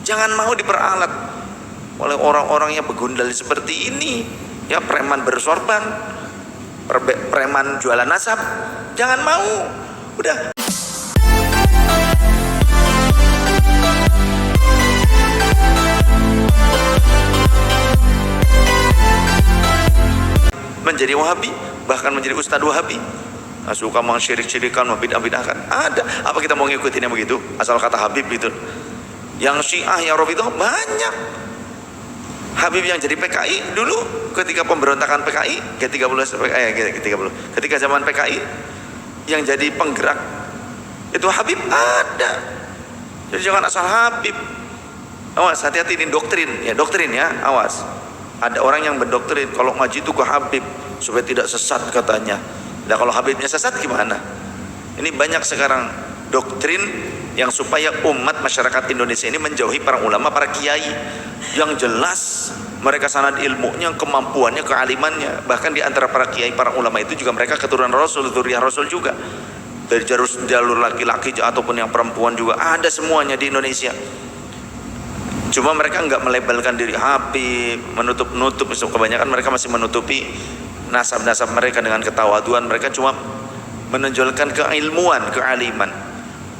Jangan mau diperalat oleh orang-orang yang begundal seperti ini, ya, preman bersorban, preman jualan nasab. Jangan mau, udah. Menjadi wahabi, bahkan menjadi ustadz wahabi, suka mensyirik-syirikan, membidah-bidahkan. Ada, apa kita mau ngikutin yang begitu asal kata Habib gitu? Yang Syiah, yang Rafidhah banyak. Habib yang jadi PKI dulu ketika pemberontakan PKI ketika zaman PKI, yang jadi penggerak itu Habib ada. Jadi jangan asal Habib. Awas, hati-hati, ini doktrin ya, awas. Ada orang yang mendoktrin kalau ngaji itu ke Habib supaya tidak sesat katanya. Nah, kalau Habibnya sesat gimana? Ini banyak sekarang doktrin yang supaya umat masyarakat Indonesia ini menjauhi para ulama, para kiai yang jelas mereka sanad ilmunya, kemampuannya, kealimannya. Bahkan di antara para kiai, para ulama itu juga mereka keturunan Rasul, dzurriyyah Rasul juga. Dari jalur laki-laki ataupun yang perempuan juga ada semuanya di Indonesia. Cuma mereka enggak melabelkan diri Habib, menutup-nutup. Kebanyakan mereka masih menutupi nasab-nasab mereka dengan ketawaduan. Mereka cuma menonjolkan keilmuan, kealiman.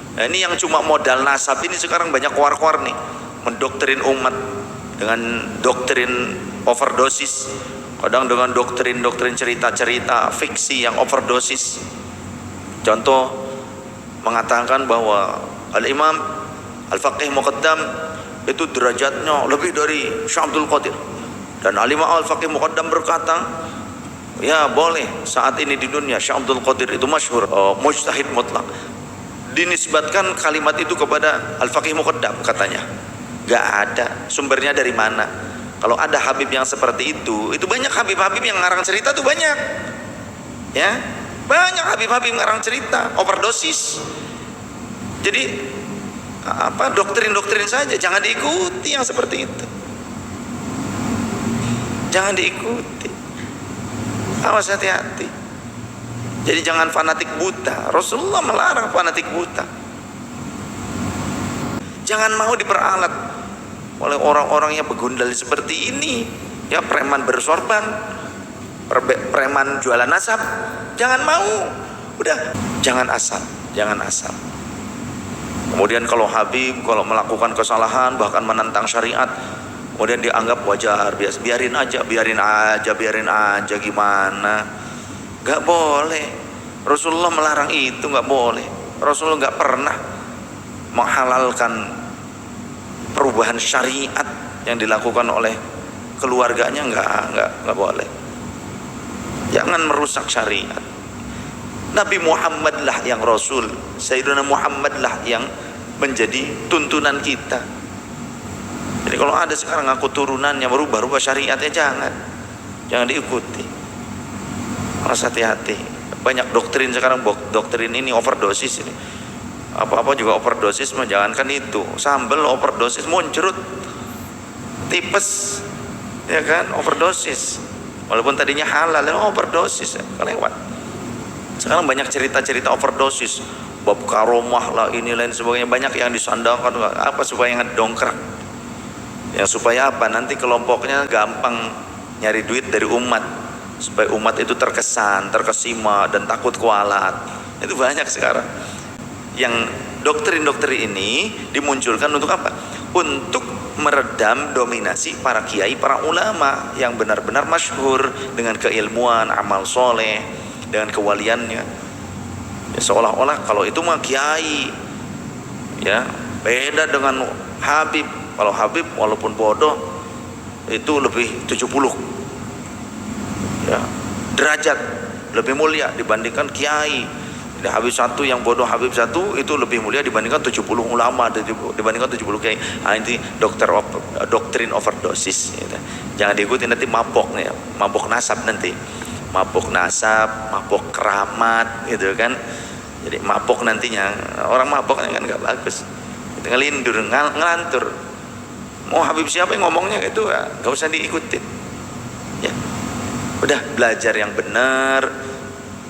Nah, ini yang cuma modal nasab ini sekarang banyak keluar-keluar nih, mendoktrin umat dengan doktrin overdosis, kadang dengan doktrin cerita-cerita fiksi yang overdosis. Contoh, mengatakan bahwa Al-Imam Al-Faqih Muqaddam itu derajatnya lebih dari Syekh Abdul Qadir, dan Al-Imam Al-Faqih Muqaddam berkata, ya boleh saat ini di dunia Syekh Abdul Qadir itu masyhur, mujtahid mutlak. Dinisbatkan kalimat itu kepada Al-Faqih Muqaddam katanya. Gak ada, sumbernya dari mana? Kalau ada Habib yang seperti itu banyak Habib-Habib yang ngarang cerita tuh banyak, ya, banyak Habib-Habib ngarang cerita overdosis. Jadi apa, doktrin saja, jangan diikuti yang seperti itu, jangan diikuti, awas, hati-hati. Jadi jangan fanatik buta. Rasulullah melarang fanatik buta. Jangan mau diperalat oleh orang-orang yang begundal seperti ini, ya, preman bersorban, preman jualan nasab. Jangan mau, udah, jangan asal. Kemudian kalau Habib, kalau melakukan kesalahan bahkan menentang syariat, kemudian dianggap wajar, biasa, biarin aja, gimana? Gak boleh. Rasulullah melarang itu, gak boleh. Rasulullah gak pernah menghalalkan perubahan syariat yang dilakukan oleh keluarganya, gak boleh. Jangan merusak syariat. Nabi Muhammad lah yang Rasul, Sayyidina Muhammad lah yang menjadi tuntunan kita. Jadi kalau ada sekarang ngaku turunannya merubah syariatnya, jangan diikuti. Harus hati-hati. Banyak doktrin sekarang, doktrin ini overdosis ini. Apa-apa juga overdosis, jangankan itu. Sambel overdosis, muncrut, tipes, ya kan, overdosis. Walaupun tadinya halal, overdosis, kelewat. Sekarang banyak cerita-cerita overdosis, bab karomah lah, ini lain sebagainya, banyak yang disandangkan. Apa supaya ngedongkrak? Ya supaya apa? Nanti kelompoknya gampang nyari duit dari umat, supaya umat itu terkesan, terkesima, dan takut kualat. Itu banyak sekarang. Yang doktrin-doktrin ini dimunculkan untuk apa? Untuk meredam dominasi para kiai, para ulama yang benar-benar masyhur dengan keilmuan, amal soleh, dengan kewaliannya. Ya, seolah-olah kalau itu mah kiai, ya, beda dengan Habib. Kalau Habib walaupun bodoh itu lebih 70, ya, derajat lebih mulia dibandingkan kiai. Jadi Habib satu yang bodoh, Habib satu itu lebih mulia dibandingkan 70 ulama, dibandingkan 70 kiai. Nah, ini doktrin overdosis, gitu. Jangan diikuti, nanti mabok nih, mabok nasab nanti, mabok nasab, mabok keramat, gitu kan. Jadi mabok nantinya, orang mabok kan nggak bagus, itu ngelindur, ngelantur. Mau Habib siapa yang ngomongnya itu, ya, nggak usah diikutin, ya. Udah, belajar yang benar.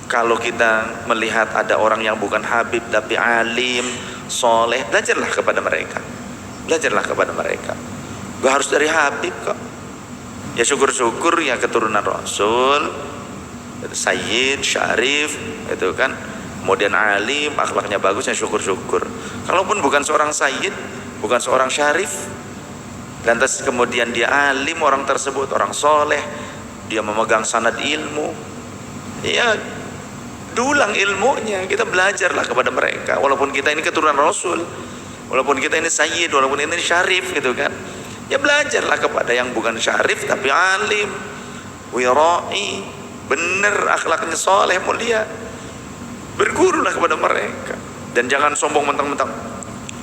Kalau kita melihat ada orang yang bukan Habib tapi alim, soleh, belajarlah kepada mereka. Belajarlah kepada mereka. Gak harus dari Habib kok. Ya syukur-syukur ya keturunan Rasul, Sayyid, Syarif, itu kan. Kemudian alim, akhlaknya bagus, ya syukur-syukur. Kalaupun bukan seorang Sayyid, bukan seorang Syarif, lantas kemudian dia alim, orang tersebut orang soleh, dia memegang sanad ilmu, ya dulang ilmunya. Kita belajarlah kepada mereka. Walaupun kita ini keturunan Rasul, walaupun kita ini Sayyid, walaupun ini Syarif, gitu kan. Ya belajarlah kepada yang bukan Syarif tapi alim, wirai, bener akhlaknya soleh, mulia. Bergurulah kepada mereka. Dan jangan sombong mentang-mentang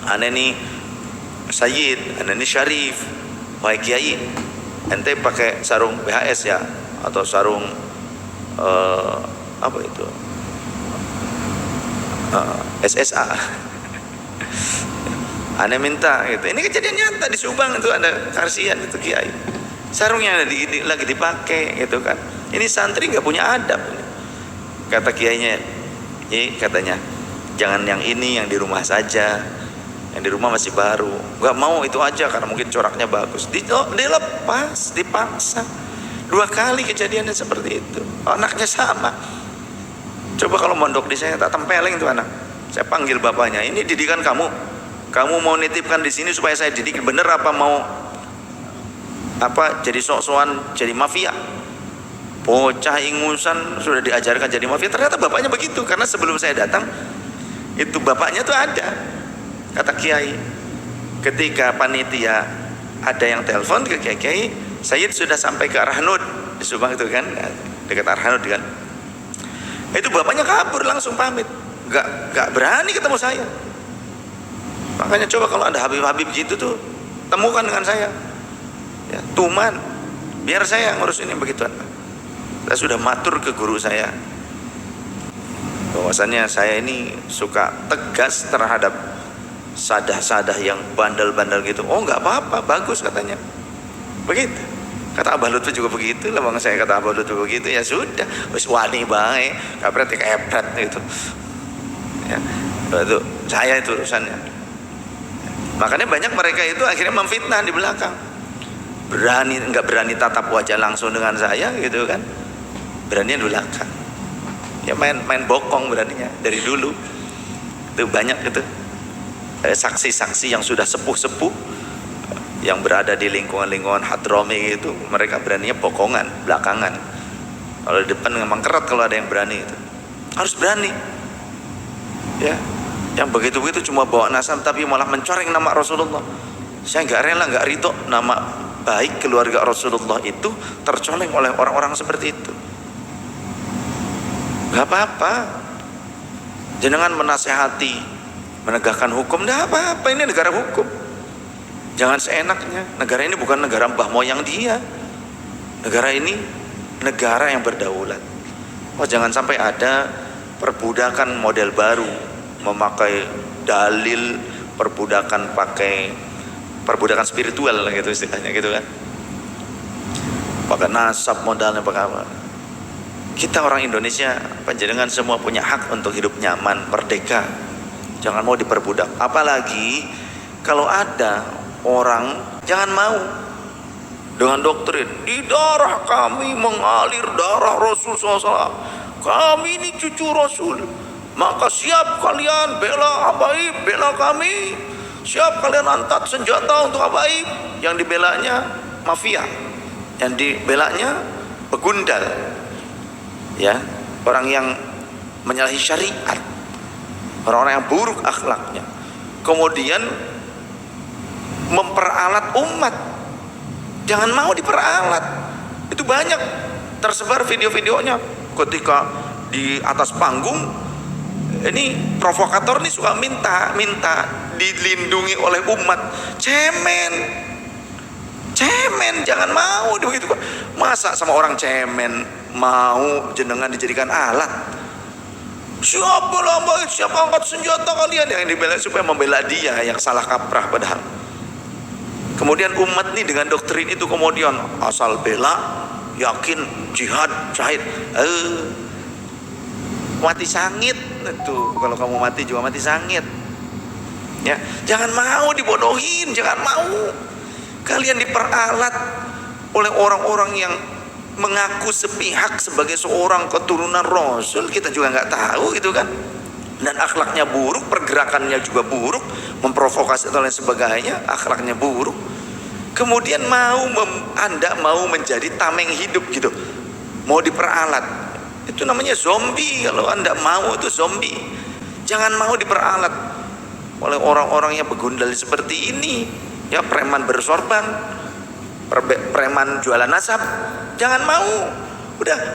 ane ini Sayyid, ane ini Syarif. Wahai kiai, ente pakai sarung BHS ya, atau sarung apa itu, SSA. Ane minta gitu. Ini kejadian nyata di Subang itu, ada karsian itu kiai, sarungnya lagi dipakai gitu kan. Ini santri nggak punya adab. Kata kiainya, katanya jangan yang ini, yang di rumah saja, yang di rumah masih baru. Nggak mau itu aja karena mungkin coraknya bagus. Dilepas, dipaksa. 2 kali kejadiannya seperti itu. Anaknya sama. Coba kalau mondok di saya, tak tempeleng tuh anak. Saya panggil bapaknya, ini didikan kamu. Kamu mau nitipkan di sini supaya saya didik bener apa mau apa jadi sok-sokan jadi mafia? Bocah ingusan sudah diajarkan jadi mafia. Ternyata bapaknya begitu, karena sebelum saya datang itu bapaknya tuh ada. Kata kiai, ketika panitia ada yang telepon ke kiai, Sayyid sudah sampai ke Arhanud di Subang itu kan, dekat Arhanud kan. Itu bapaknya kabur langsung pamit, nggak berani ketemu saya. Makanya coba kalau ada Habib-Habib gitu tuh, temukan dengan saya. Ya, Tuman, biar saya ngurus ini begituan. Saya sudah matur ke guru saya, bahwasannya saya ini suka tegas terhadap sadah-sadah yang bandel-bandel gitu. Oh nggak apa-apa, bagus katanya. Begitu. Kata Abah Lutfi juga begitu lah, bang saya kata Abah Lutfi begitu, ya sudah, wis wani bae, kapret kepret gitu. Ya, itu saya itu urusannya. Makanya banyak mereka itu akhirnya memfitnah di belakang. Nggak berani tatap wajah langsung dengan saya gitu kan. Berani di belakang. Ya main bokong beraninya dari dulu. Itu banyak itu. Saksi-saksi yang sudah sepuh-sepuh yang berada di lingkungan-lingkungan Hadrami itu, mereka beraninya bokongan, belakangan. Kalau di depan memang kerat kalau ada yang berani itu. Harus berani. Ya. Yang begitu-begitu cuma bawa nasab tapi malah mencoreng nama Rasulullah. Saya nggak rela, nggak ridho nama baik keluarga Rasulullah itu tercoleng oleh orang-orang seperti itu. Nggak apa-apa. Jenengan menasehati, menegakkan hukum, nggak apa-apa. Ini negara hukum. Jangan seenaknya. Negara ini bukan negara mbah moyang dia. Negara ini negara yang berdaulat. Oh, jangan sampai ada perbudakan model baru, memakai dalil perbudakan, pakai perbudakan spiritual gitu istilahnya gitu kan, pakai nasab modalnya, pakai apa. Kita orang Indonesia, panjenengan semua punya hak untuk hidup nyaman, merdeka, jangan mau diperbudak. Apalagi kalau ada orang jangan mau dengan doktrin di darah kami mengalir darah Rasul SAW, kami ini cucu Rasul, maka siap kalian bela Habaib, bela kami. Siap kalian angkat senjata untuk Habaib. Yang dibelanya mafia, yang dibelanya begundal, ya, orang yang menyalahi syariat, orang-orang yang buruk akhlaknya, kemudian memperalat umat. Jangan mau diperalat. Itu banyak tersebar video-videonya ketika di atas panggung. Ini provokator nih suka minta dilindungi oleh umat. Cemen, jangan mau begitu. Masa sama orang cemen mau jenengan dijadikan alat? Siapa lah, siapa angkat senjata kalian yang dibela supaya membela dia yang salah kaprah padahal. Kemudian umat nih dengan doktrin itu kemudian asal bela, yakin jihad, syahid, mati sangit itu. Kalau kamu mati juga mati sangit. Ya, jangan mau dibodohin, jangan mau. Kalian diperalat oleh orang-orang yang mengaku sepihak sebagai seorang keturunan Rasul, kita juga nggak tahu gitu kan. Dan akhlaknya buruk, pergerakannya juga buruk, memprovokasi dan lain sebagainya, akhlaknya buruk. Kemudian Anda mau menjadi tameng hidup gitu, mau diperalat, itu namanya zombie. Kalau Anda mau itu zombie. Jangan mau diperalat oleh orang-orang yang begundal seperti ini, ya, preman bersorban, preman jualan nasab. Jangan mau, udah.